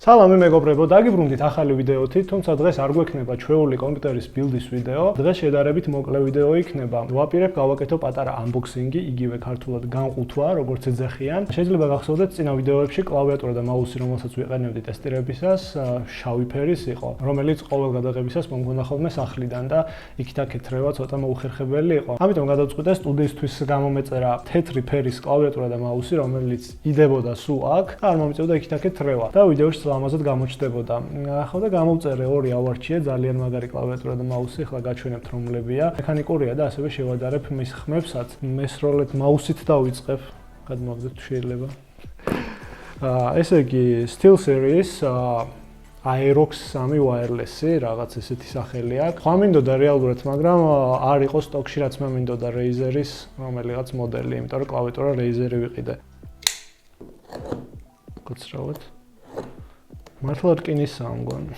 სალამი მეგობრებო, დაგიბრუნდით ახალი ვიდეოთი, თუმცა დღეს არ გვექნება ჩვეული კომპიუტერის ბილდის ვიდეო. დღეს შედარებით მოკლე ვიდეო იქნება. ვაპირებ გავაკეთო პატარა unboxing-ი, იგივე ქართულად განყუთვა, როგორც ეძახიან. შეიძლება გახსოვდეთ წინა ვიდეოებში კლავიატურა და მაუსი, რომელსაც ვიყენებდი ტესტირებისას, შავი ფერის იყო, რომელიც ყოველ გადაღებისას მომგონდა ხოლმე სახლიდან და იქით-აქეთ რევა ცოტა მოუხერხებელი იყო. ამიტომ გადავწყვიტე სტუდიისთვის გამომეწერა თეთრი ფერის კლავიატურა და მაუსი, რომელიც იდებოდა სულ აქ და არ მომიწევდა იქით-აქეთ რევა. და ვიდეოში ამაზად გამოჩნდებოდა. ახლა და გამოვწერე ორი ავარჩიე, ძალიან მაგარი კლავიატურა და მაუსი, ახლა გაჩვენებთ რომლებია. მექანიკურია და ასევე შევადარებ მის ხმებსაც. მესროლეთ მაუსით დავიწყებ. გადმოვაგდეთ შეიძლება. ესე იგი Steel Series Aerox 3 wireless-ი, რაღაც ესეთი სახელი აქვს. ხომ მინდოდა რეალურად, მაგრამ არ იყო სტოკში, რაც მე მინდოდა Razer-ის რომელიღაც მოდელი, იმიტომ რომ კლავიატურა Razer-ი ვიყიდე. გოცრავად. მართლა რკინისაა მგონი.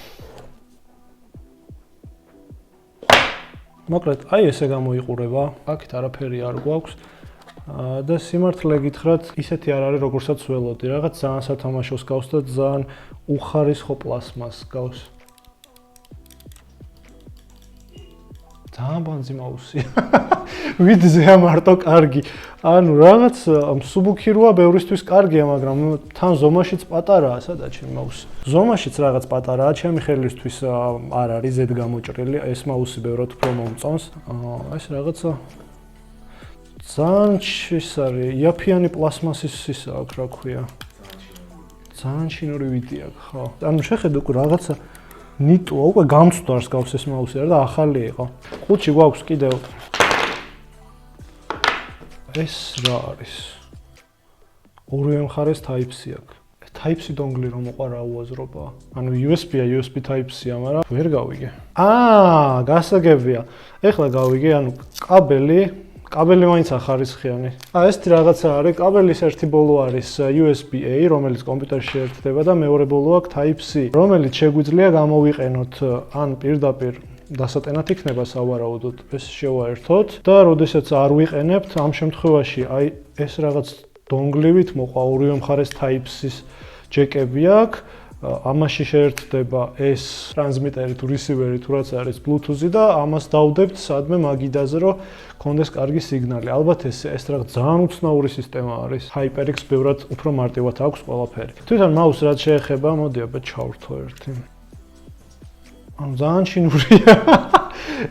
მოკლედ, აი ესე გამოიყურება. აქეთ არაფერი არ გვაქვს. და სიმართლე გითხრათ, ისეთი არ არის, როგორცაც ველოდი. რაღაც ძალიან სათამაშოს გავს და ძალიან უხარისხო პლასმას გავს. ძალიან ბანძი მაუსია. ვიდზეა მარტო კარგი. ანუ რაღაც მსუბუქი როა ბევრისთვის კარგია, მაგრამ თან ზომაშიც პატარაა, სადაც ჩემი მაუსი. ზომაშიც რაღაც პატარაა, ჩემი ხელისთვის არ არის ზედ გამოჭრილი. ეს მაუსი ბევრად უფრო მომწონს. ეს რაღაცა ძალიან ის არის, იაფიანი პლასმასის ისა აქვს, რა ქვია. ძალიან ჩინური ვიდი აქვს, ხო. ანუ შეხედე უკვე რაღაცა ნიტოა, უკვე გამწვდარს გავს ეს მაუსი და ახალი იყო. ყუთში გვაქვს კიდევ ეს რა არის? ორივე მხარეს Type-C აქვს. Type-C დონგლი რომ მოყარა უაზრობა. ანუ USB-ა, USB Type-C-ა, მაგრამ ვერ გავიგე. გასაგებია. ეხლა გავიგე, ანუ კაბელი მაინც ახარისხიანი. ესეთი რაღაცა არის, კაბელის ერთი ბოლო არის USB-A, რომელიც კომპიუტერში ერთდება და მეორე ბოლო აქვს Type-C, რომელიც შეგვიძლია გამოვიყენოთ ან პირდაპირ დასატენად იქნება სავარაუდოდ, ეს შევაერთოთ და როდესაც არ ვიყენებთ, ამ შემთხვევაში აი ეს რაღაც დონგლივით მოყვა ორივე მხარეს Type-C-ის ჯეკები აქვს. ამაში შეერთდება ეს ტრანსმიტერი თუ რისივერი თუ რაც არის Bluetooth-ი და ამას დავდებთ სადმე მაგიდაზე, რომ კონდეს კარგი სიგნალი. ალბათ ეს რაღაც ძალიან უცნაური სისტემა არის. HyperX ბევრად უფრო მარტივად აქვს ყველაფერი. თვითონ მაუსს რაც შეეხება, მოდი აბა ჩავრთო ერთი. ანუ ძალიან ჩინურია.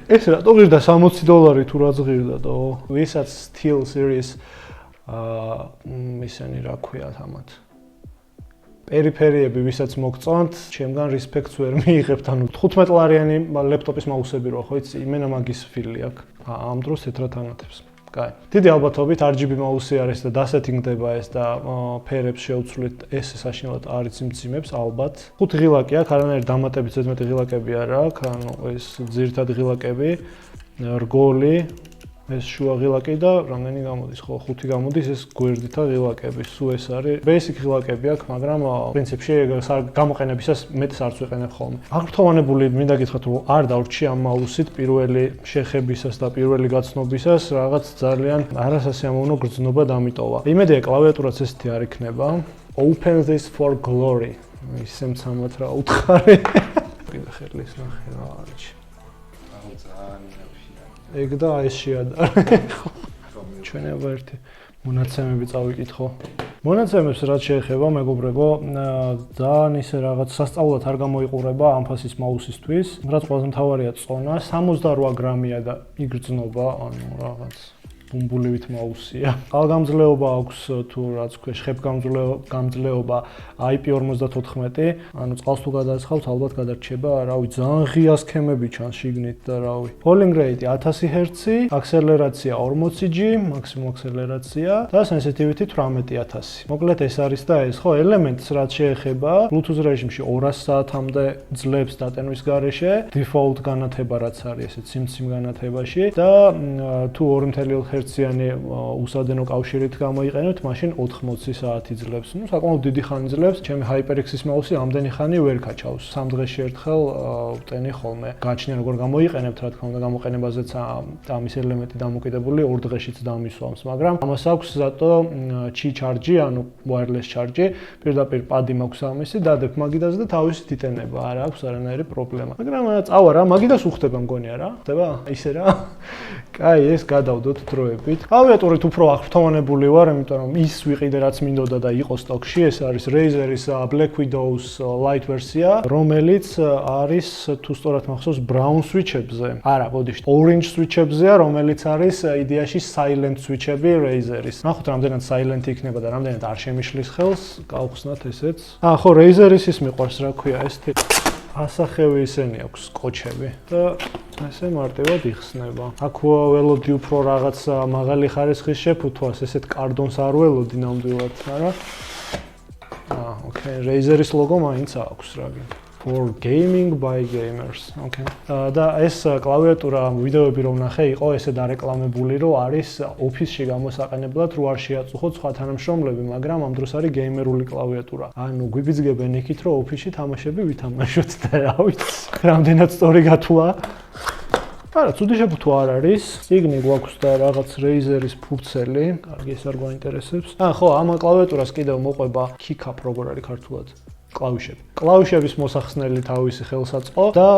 ეს რატო ღირდა $60 თუ რაც ღირდა და ვისაც Steel Series ისენი რა ქვიათ ამათ. პერფერიები ვისაც მოგწონთ, ჩემგან რესპექტს ვერ მიიღებთ. ანუ 15 ლარიანი ლეპტოპის მაუსები რო ხო იცი, იმენა მაგის ფილი აქვს. ამ დროს თეთრად ანათებს. კაი. დიდი ალბათობით RGB მაუსი არის და დასეტინგდება ეს და ფერებს შეუცვლით ეს საშინელად არის იმციმებს ალბათ. 5 ღილაკი აქვს, არანაირი დამატებით ზედმეტი ღილაკები არ აქვს, ანუ ეს ძირითადი ღილაკები, რგოლი, ეს შუა ღილაკი და რამდენი გამოდის, ხო 5 გამოდის ეს გვერდითა ღილაკები, სულ ეს არის basic ღილაკები აქვს, მაგრამ პრინციპში გამოყენებისას მეტს არც ვიყენებ ხოლმე. აღფრთოვანებული მინდა გითხრათ, რომ არ დავრჩი ამ მაუსით პირველი შეხებისას და პირველი გაცნობისას რაღაც ძალიან არასასიამოვნო გრძნობა დამიტოვა. იმედია კლავიატურაც ესეთი არ იქნება. Open this for glory. ისე მცამად რა უთხარი. კიდე ხელის ნახე რა არის. ეგ და ეს შეადარე. ჩვენება ერთი მონაცემები წავიკითხო. მონაცემებს რაც შეეხება, მეგობრებო, ძალიან ისე რაღაც სასწაულად არ გამოიყურება ამ ფასის მაუსისთვის. რაც ყველაზე მთავარია წონა, 68 გრამია და იგრძნობა, ანუ რაღაც ბუმბულივით მაუსია. ყალგამძლეობა აქვს თუ რაც ქვია, ხებგამძლეობა IP54, ანუ წყალს თუ გადააცხავთ, ალბათ გადარჩება, რავი, ძალიან ღია სქემები ჩანს შიგნით და რავი. Polling rate 1000 Hz, აქსელერაცია 40G, მაქსიმუმ აქსელერაცია და sensitivity 18000. მოკლედ ეს არის და ეს, ხო, ელემენტს რაც შეეხება, Bluetooth რეჟიმში 200 საათამდე ძლებს დატენვის გარეშე, default განათება რაც არის, ესე ციმციმ განათებაში და თუ 2.5 ერთიანი უსადენო კავშირით გამოიყენებთ, მაშინ 80 საათი ძლებს. ნუ საკმაოდ დიდი ხანი ძლებს. ჩემი HyperX-ის მაუსი ამდენი ხანი ვერ გაჩავს. 3 დღეში ერთხელ ვტენი ხოლმე. გააჩნია როგორ გამოიყენებთ, რა თქმა უნდა, გამოყენებაზეც ამის ელემენტი დამოკიდებული 2 დღეშიც დამისვამს, მაგრამ ამას აქვს ზატო Qi charge-ი, ანუ wireless charge-ი. პირდაპირ პადი მაქვს ამისი, დადებ მაგიდაზე და თავისით იტენება, არ აქვს არანაირი პრობლემა. მაგრამ წავა რა, მაგიდას უხდება მგონია რა. ხდება? ისე რა. კაი, ეს გადავდოთ დროებით. კლავიატურით უფრო აღფრთოვანებული ვარ, იმიტომ რომ ის ვიყიდე რაც მინდოდა და იყო სტოკში, ეს არის Razer-ის Black Widow-ს light version, რომელიც არის თუ სწორად მახსოვს brown switch-ებზე. არა, ბოდიში, orange switch-ებზეა, რომელიც არის იდეაში silent switch-ები Razer-ის. ნახოთ, რამდენად silent იქნება და რამდენად არ შემიშლის ხელს, გავხსნათ ესეც. ხო, Razer-ის ის მიყვარს, რა ქვია, ეს ასახევი ისენი აქვს კოჩები და ესე მარტივად იხსნება. აქ ველოდი უფრო რაღაც მაღალი ხარისხის შეფუთვას, ესეთ კარდონს არ ველოდი ნამდვილად, არა? Okay, Razer-ის ლოგო მაინც აქვს რა. For gaming by gamers. Okay. და ეს კლავიატურა ვიდეოები რომ ნახე, იყო ესე დარეკლამებული, რომ არის ოფისში გამოსაყენებლად, რო არ შეაწუხოთ სხვა თანამშრომლები, მაგრამ ამ დროს არის გეიმერული კლავიატურა. ანუ გვიბიძგებენ იქით, რომ ოფისში თამაშები ვითამაშოთ და რა ვიცი, რამდენად სწორი გათვლა. არა, ცუდი შეფუთვა არ არის. წიგნი გვაქვს და რაღაც Razer-ის ფურცელი. კარგი, ეს არ გვაინტერესებს. ხო, ამ კლავიატურას კიდევ მოყვება kick-up, როგორ არის ქართულად? კლავიშები. კლავიშების მოსახსნელი თავისი ხელსაწყო და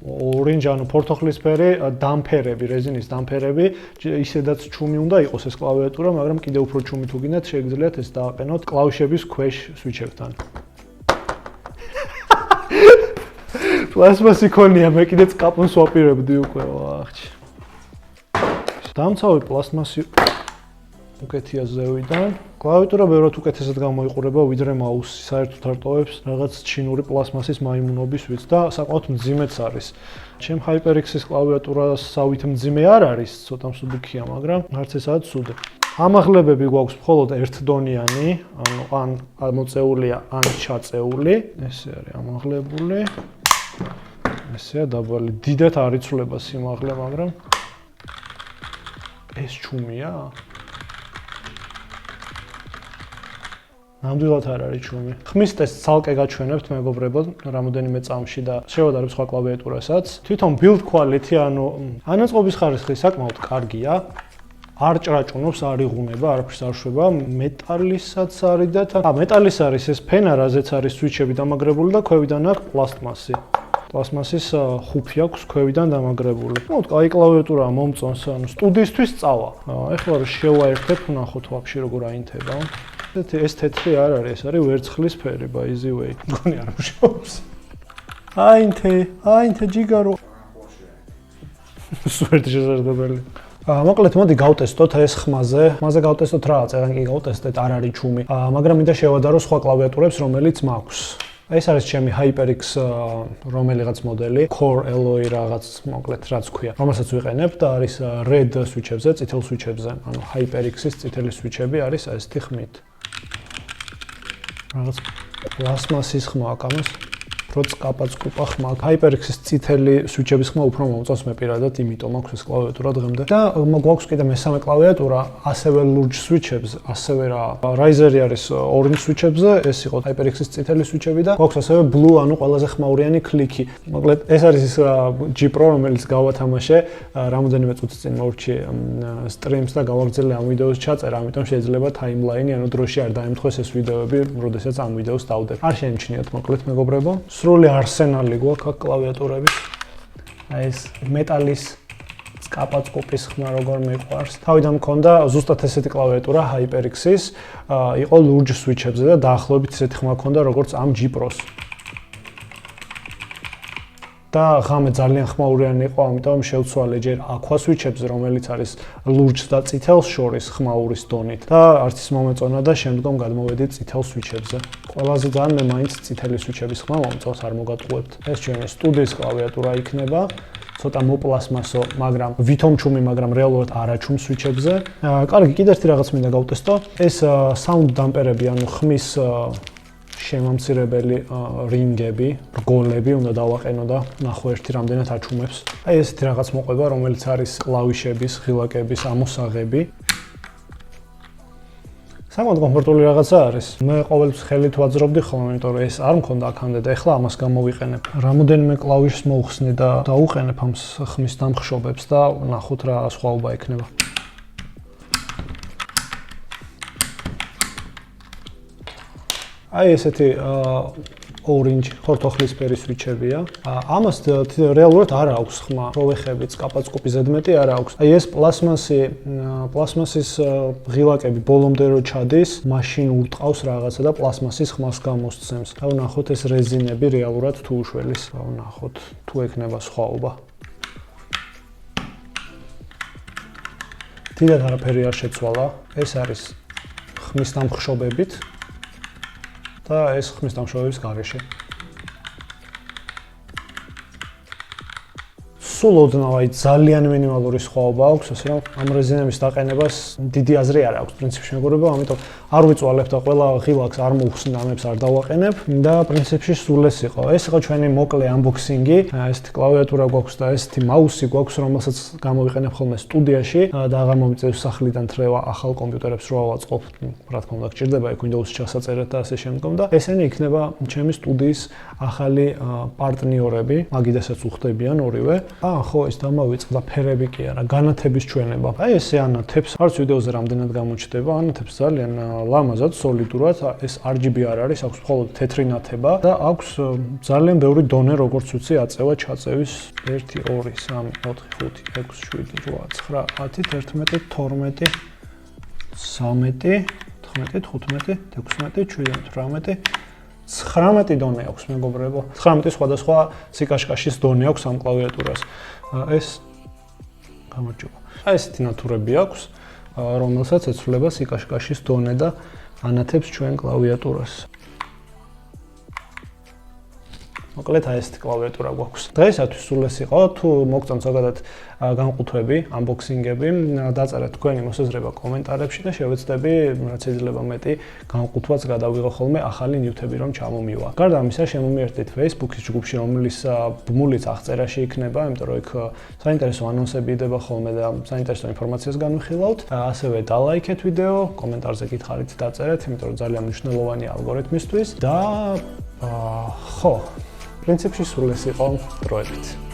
orange ანუ ფორთოხლისფერი დამფერები, რეზინის დამფერები, ისედაც ჩუმი უნდა იყოს ეს კლავიატურა, მაგრამ კიდევ უფრო ჩუმი თუ გინდათ, შეგიძლიათ ეს დააყენოთ კლავიშების ქვეშ სვიჩებთან. პლასმასი ქონია, მე კიდეც კაპონს ვაპირებდი უკვე, ვახჩი. დამცავი პლასმასი უკეთია ზევიდან. კლავიატურა ბევრად უკეთესად გამოიყურება ვიდრე მაუსი, საერთოდ არტოვებს რაღაც ჩინური პლასმასის მაიმუნობის ვიც და საკმაოდ მძიმეც არის. ჩემ HyperX-ის კლავიატურასავით მძიმე არ არის, ცოტა მსუბუქია, მაგრამ არც ესაა ცუდი. ამაღლებები გვაქვს მხოლოდ ერთდონიანი, ანუ ან მოწეულია, ან ჩაწეული. ესე არის ამაღლებული. ესეა დაბალი. დიდად არ იცვლება სიმაღლე, მაგრამ ეს ჩუმია? ნამდვილად არ არის ჩუმი. ხმის ტესტს ცალკე გაჩვენებთ მეგობრებო, რამოდენიმე წამში და შევადარებ სხვა კლავიატურასაც. თვითონ build quality, ანუ ანაწყობის ხარისხი საკმაოდ კარგია. არ ჭრაჭუნობს, არ იღუნება, არაფერს არ შვება. მეტალისაც არის და მეტალის არის ეს ფენა, რაზეც არის სვიჩები დამაგრებული და ქვევიდან აქვს პლასტმასი. პლასმასის ხუფი აქვს ქვევიდან დამაგრებული. ნუ კაი კლავიატურაა, მომწონს, ანუ სტუდიისთვის წავა. ეხლა რომ შევაერთებ, ნახოთ ვაფშე როგორ აინთება. ეს თეთრი არ არის, ეს არის ვერცხლის ფერი, by the way. მგონი არ მუშაობს. აინთე ჯიგარო. სვერტი შესაძლებელი. მოკლედ მოდი გავტესტოთ ეს ხმაზე. ხმაზე გავტესტოთ რა, წერან კი გავტესტეთ, არ არის ჩუმი. მაგრამ მინდა შევადარო სხვა კლავიატურებს, რომელიც მაქვს. ეს არის ჩემი HyperX რომელიღაც მოდელი, Core Alloy რაღაც, მოკლედ რაც ქვია, რომელსაც ვიყენებ და არის red switch-ებზე, წითელ switch-ებზე, ანუ HyperX-ის წითელი switch-ები არის ესეთი ხმით. რაღაც პლასმასის ხმა აქვს ამას, როც კაპაწკუპა ხმა. HyperX-ის წითელი switch-ების ხმა უფრო მომწონს მე პირადად, იმიტომ აქვს ეს კლავიატურა დღემდე. და გვაქვს კიდე მესამე კლავიატურა, ასევე large switch-ებზე, ასევე რა Razer-ი არის orange switch-ებზე, ეს იყო HyperX-ის წითელი switch-ები და გვაქვს ასევე blue, ანუ ყველაზე ხმაურიანი კლიკი. მოკლედ ეს არის ის G Pro, რომელიც გავათამაშე, რამოდენიმე წუთის წინ მოვრჩი streams და გავაგრძელე ამ ვიდეოს ჩაწერა, ამიტომ შეიძლება timeline-ი, ანუ დროში არ დაემთხვეს ეს ვიდეოები, როდესაც ამ ვიდეოს დავდებ. არ შეიმჩნიათ მოკლედ მეგობრებო. სრული არსენალი გვაქვს აქ კლავიატურების. აი ეს მეტალის კაპაწკუპის ხმა როგორ მიყვარს. თავიდან მქონდა ზუსტად ესეთი კლავიატურა HyperX-ის, იყო large switch-ებზე და დაახლოებით ესეთი ხმა მქონდა როგორც ამ G Pro-ს. და ღამე ძალიან ხმაურიანი იყო, ამიტომ შევცვალე ჯერ aqua switch-ებზე, რომელიც არის large და წითელს შორის ხმაურის დონით. და არც ის მომეწონა და შემდგომ გადმოვედი წითელ switch-ებზე. ყველაზე ძალიან მე მაინც წითელი switch-ების ხმა მომწონს, არ მოგატყუებთ. ეს ჩვენი სტუდიის კლავიატურა იქნება. ცოტა მოპლასმასო, მაგრამ ვითომჩუმი, მაგრამ რეალურად არაჩუმ switch-ებზე. კარგი, კიდევ ერთი რაღაც მინდა გავტესტო. ეს sound დამპერები, ანუ ხმის შემამცირებელი რინგები, რგოლები უნდა დავაყენო და ნახო ერთი რამდენად აჩუმებს. აი ესეთი რაღაც მოყვება, რომელიც არის კლავიშების, ღილაკების ამოსაღები. საკმაოდ კომფორტული რაღაცა არის. მე ყოველთვის ხელით ვაძრობდი ხოლმე, იმიტომ რომ ეს არ მქონდა აქამდე და ეხლა ამას გამოვიყენებ. რამოდენიმე კლავიშს მოვხსნი და დაუყენებ ამ ხმის დამხშობებს და ნახოთ რა სხვაობა ექნება. აი ესეთი ორინჯი ხორთოხლის ფერის რიჩებია. ამას რეალურად არ აქვს ხმა, პროვეხებიც, კაპაწკუპი ზედმეტი არ აქვს. აი ეს პლასმასის ღილაკები ბოლომდე რო ჩადის, მაშინ ურტყავს რაღაცა და პლასმასის ხმას გამოსცემს. და ვნახოთ ეს რეზინები რეალურად თუ უშველის. ვნახოთ თუ ექნება სხვაობა. დიდად არაფერი არ შეცვალა. ეს არის ხმის დამხშობებით. და ეს ხმის დამშოვების გარეშე. სულ ოდნავ აი ძალიან მინიმალური სხვაობა აქვს, ასე რომ ამ რეზინების დაყენებას დიდი აზრი არ აქვს პრინციპში მეგობრებო, ამიტომ არ ვიწვალებ და ყველა ღილაკს არ მოვხსნ ამებს არ დავაყენებ და პრინციპში სულ ეს იყო. ეს იყო ჩვენი მოკლე unboxing-ი. ესეთი კლავიატურა გვაქვს და ესეთი მაუსი გვაქვს, რომელსაც გამოვიყენებ ხოლმე სტუდიაში და აღარ მომიწევს სახლიდან თრევა ახალ კომპიუტერებს რო ავაწყობ. რა თქმა უნდა, გჭირდება იქ Windows-ს ჩასაწერად და ასე შემდგომ და ესენი იქნება ჩემი სტუდიის ახალი პარტნიორები, მაგიდასაც უხდებიან ორივე. ხო, ეს დამავიწყდა ფერები კი არა, განათების ჩვენება. აი ესე ანათებს, არც ვიდეოზე რამდენად გამოჩნდება, ანათებს ძალიან ლამაზად, სოლიდურად. ეს RGB არ არის, აქვს მხოლოდ თეთრი ნათება და აქვს ძალიან ბევრი დონე, როგორც ვიცი, აწევა, ჩაწევის 1 2 3 4 5 6 7 8 9 10 11 12 13 14 15 16 17 18 19 დონე აქვს მეგობრებო. 19 სხვადასხვა სიკაშკაშის დონე აქვს ამ კლავიატურას. ეს გამარჯობა. აი ესეთი ნათურები აქვს, რომელსაც ეცვლება სიკაშკაშის დონე და ანათებს ჩვენ კლავიატურას. მოკლედ აი ესეთი კლავიატურა გვაქვს. დღეისათვის სულ ეს იყო. თუ მოგწონთ ზოგადად განყუთვები, unboxing-ები, დაწერეთ თქვენი მოსაზრება კომენტარებში და შევეცდები, რაც შეიძლება მეტი განყუთვაც გადავიღო ხოლმე ახალი ნიუთები რომ ჩამომივა. გარდა ამისა, შემომიერთდით Facebook-ის ჯგუფში, რომლის ბმულიც აღწერაში იქნება, იმიტომ რომ იქ საინტერესო ანონსები იდება ხოლმე და საინტერესო ინფორმაციას განვიხილავთ. ასევე დალაიქეთ ვიდეო, კომენტარზე გითხარით დაწერეთ, იმიტომ რომ ძალიან მნიშვნელოვანია ალგორითმისთვის და ხო, პრინციპში სულ ეს იყო დროებით.